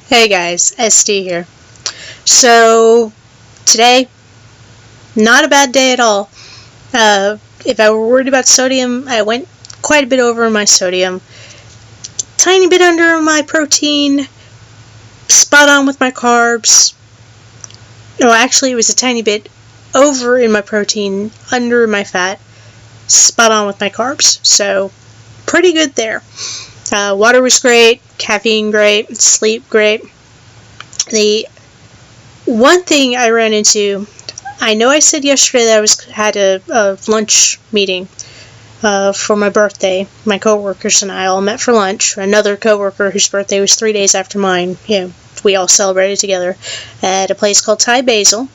Hey guys, Esdee here. So, today, not a bad day at all. If I were worried about sodium, I went quite a bit over my sodium. Tiny bit under my protein, spot on with my carbs. No, actually, it was a tiny bit over in my protein, under my fat, spot on with my carbs. So, pretty good there. Water was great, caffeine great, sleep great. The one thing I ran into, I know I said yesterday that I had a lunch meeting for my birthday. My coworkers and I all met for lunch. Another coworker whose birthday was 3 days after mine, we all celebrated together at a place called Thai Basil,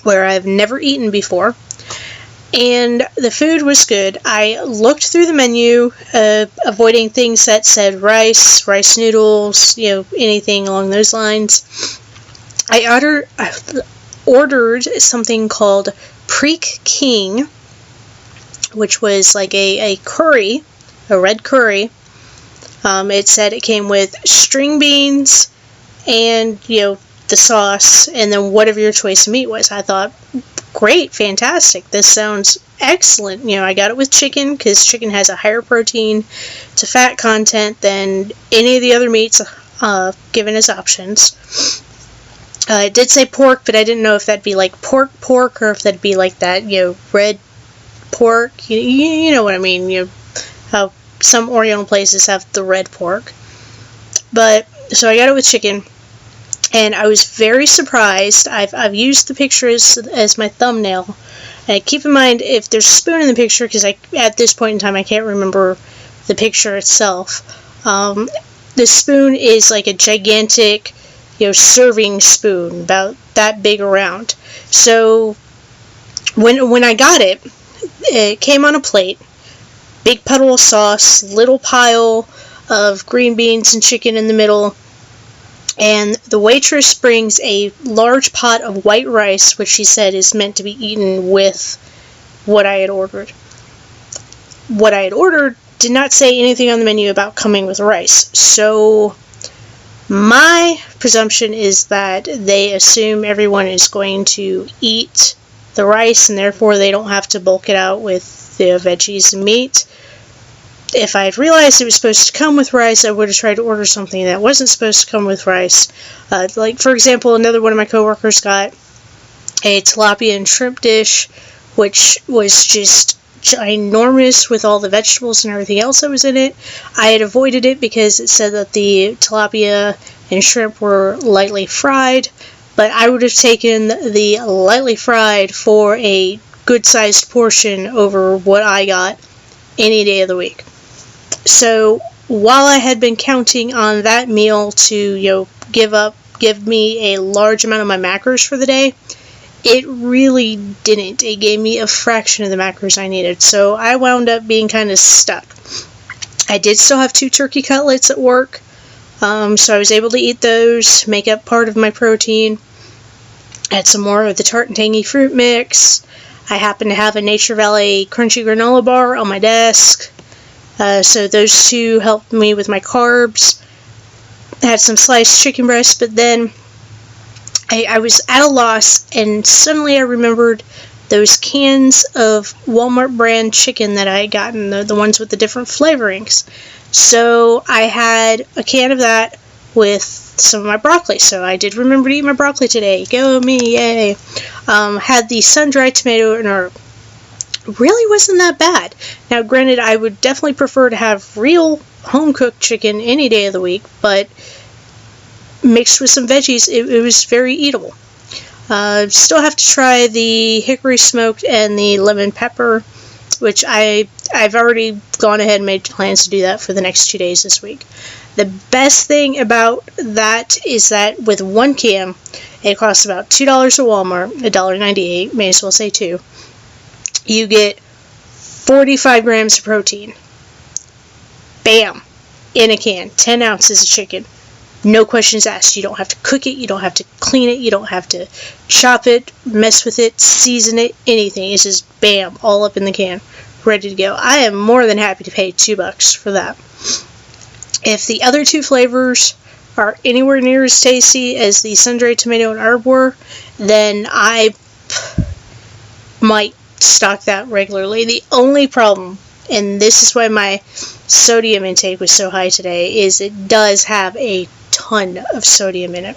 where I've never eaten before. And the food was good. I looked through the menu, avoiding things that said rice noodles, anything along those lines. I ordered something called Preek King, which was like a curry, a red curry. It said it came with string beans and, the sauce, and then whatever your choice of meat was. I thought, great, fantastic, this sounds excellent. I got it with chicken, because chicken has a higher protein to fat content than any of the other meats given as options. It did say pork, but I didn't know if that'd be like pork, or if that'd be like that, red pork. You know what I mean. How some Oriental places have the red pork. But, so I got it with chicken, and I was very surprised. I've used the picture as my thumbnail. And keep in mind, if there's a spoon in the picture, because at this point in time I can't remember the picture itself. The spoon is like a gigantic, serving spoon, about that big around. So when I got it, it came on a plate, big puddle of sauce, little pile of green beans and chicken in the middle, and the waitress brings a large pot of white rice, which she said is meant to be eaten with what I had ordered. What I had ordered did not say anything on the menu about coming with rice, so my presumption is that they assume everyone is going to eat the rice, and therefore they don't have to bulk it out with the veggies and meat. If I had realized it was supposed to come with rice, I would have tried to order something that wasn't supposed to come with rice. Like, for example, another one of my coworkers got a tilapia and shrimp dish, which was just ginormous with all the vegetables and everything else that was in it. I had avoided it because it said that the tilapia and shrimp were lightly fried, but I would have taken the lightly fried for a good-sized portion over what I got any day of the week. So while I had been counting on that meal to, give me a large amount of my macros for the day, it really didn't. It gave me a fraction of the macros I needed, so I wound up being kind of stuck. I did still have 2 turkey cutlets at work, so I was able to eat those, make up part of my protein. I had some more of the tart and tangy fruit mix. I happen to have a Nature Valley crunchy granola bar on my desk, so those 2 helped me with my carbs. I had some sliced chicken breast, but then I was at a loss, and suddenly I remembered those cans of Walmart brand chicken that I had gotten, the ones with the different flavorings. So I had a can of that with some of my broccoli. So I did remember to eat my broccoli today. Go me, yay. Had the sun-dried tomato and herb. Really wasn't that bad. Now, granted, I would definitely prefer to have real home-cooked chicken any day of the week, but mixed with some veggies, it was very eatable. Still have to try the hickory smoked and the lemon pepper, which I've already gone ahead and made plans to do that for the next 2 days this week. The best thing about that is that with 1 can, it costs about $2 at Walmart, $1.98, may as well say 2. You get 45 grams of protein. Bam! In a can. 10 ounces of chicken. No questions asked. You don't have to cook it, you don't have to clean it, you don't have to chop it, mess with it, season it, anything. It's just bam, all up in the can, ready to go. I am more than happy to pay $2 for that. If the other 2 flavors are anywhere near as tasty as the sun-dried tomato and herb were, then I might stock that regularly. The only problem, and this is why my sodium intake was so high today, is it does have a ton of sodium in it.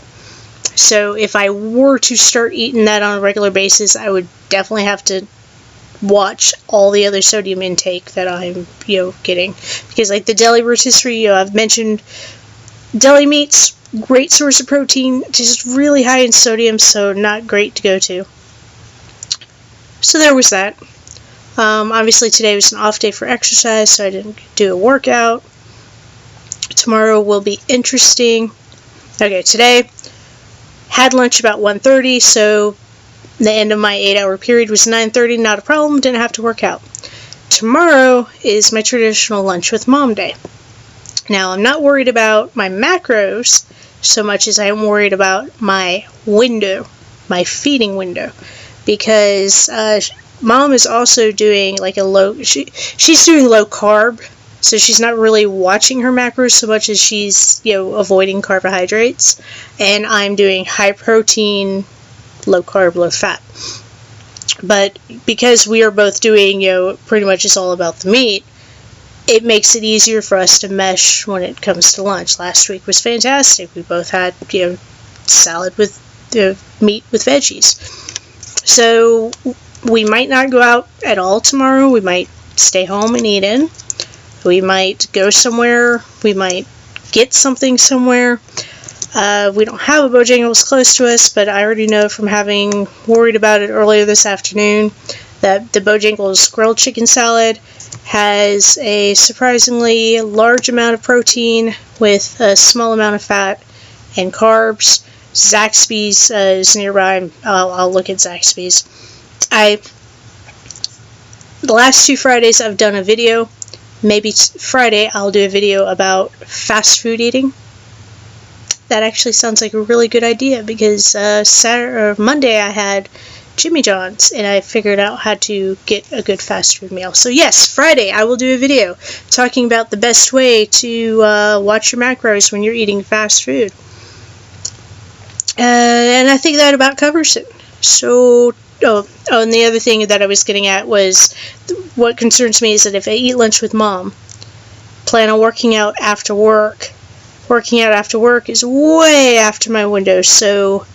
So if I were to start eating that on a regular basis, I would definitely have to watch all the other sodium intake that I'm, getting. Because like the deli rotisserie, I've mentioned deli meats, great source of protein, just really high in sodium, so not great to go to. So there was that. Obviously today was an off day for exercise, so I didn't do a workout. Tomorrow will be interesting. Okay, today had lunch about 1:30, so the end of my 8-hour period was 9:30, not a problem, didn't have to work out. Tomorrow is my traditional lunch with mom day. Now, I'm not worried about my macros so much as I am worried about my window, my feeding window, because mom is also doing like she's doing low carb, so she's not really watching her macros so much as she's, avoiding carbohydrates, and I'm doing high protein, low carb, low fat. But because we are both doing, pretty much it's all about the meat, it makes it easier for us to mesh when it comes to lunch. Last week was fantastic. We both had, salad with meat with veggies. So we might not go out at all tomorrow. We might stay home and eat in. We might go somewhere. We might get something somewhere. We don't have a Bojangles close to us, but I already know from having worried about it earlier this afternoon that the Bojangles grilled chicken salad has a surprisingly large amount of protein with a small amount of fat and carbs. Zaxby's is nearby. I'll look at Zaxby's. The last 2 Fridays I've done a video. Maybe Friday I'll do a video about fast food eating. That actually sounds like a really good idea because Monday I had Jimmy John's and I figured out how to get a good fast food meal. So yes, Friday I will do a video talking about the best way to watch your macros when you're eating fast food. And I think that about covers it. So, and the other thing that I was getting at was what concerns me is that if I eat lunch with mom, plan on working out after work. Working out after work is way after my window, so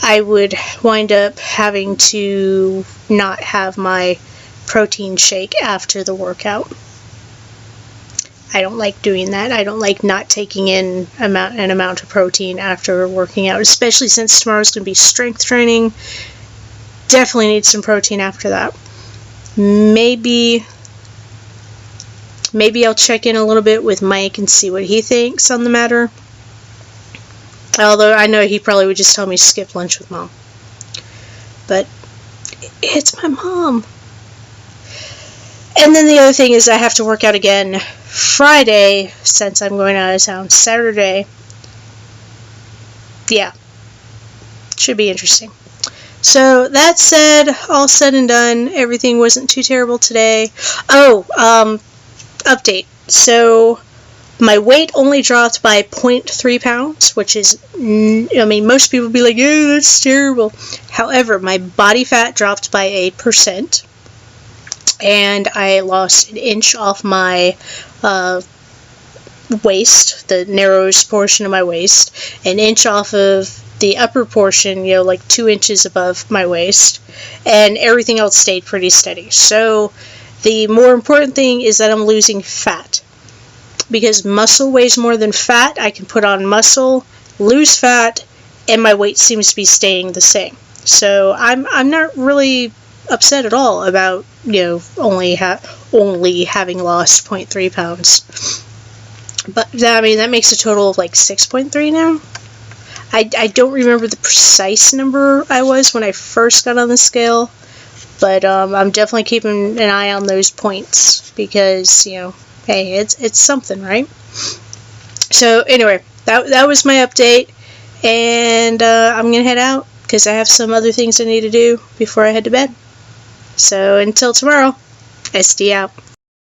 I would wind up having to not have my protein shake after the workout. I don't like doing that. I don't like not taking in an amount of protein after working out, especially since tomorrow's going to be strength training. Definitely need some protein after that. Maybe I'll check in a little bit with Mike and see what he thinks on the matter. Although I know he probably would just tell me skip lunch with mom. But it's my mom. And then the other thing is I have to work out again Friday since I'm going out of town Saturday. Yeah. Should be interesting. So that said, all said and done, everything wasn't too terrible today. Update. So my weight only dropped by 0.3 pounds, which is, most people would be like, yeah, that's terrible. However, my body fat dropped by 8%, and I lost an inch off my waist, the narrowest portion of my waist, an inch off of the upper portion, like 2 inches above my waist, and everything else stayed pretty steady. So the more important thing is that I'm losing fat. Because muscle weighs more than fat, I can put on muscle, lose fat, and my weight seems to be staying the same. So I'm not really upset at all about, only having lost 0.3 pounds. But that makes a total of like 6.3 now. I don't remember the precise number I was when I first got on the scale, but I'm definitely keeping an eye on those points because, hey, it's something, right? So anyway, that was my update, and I'm going to head out because I have some other things I need to do before I head to bed. So until tomorrow, Esdee out.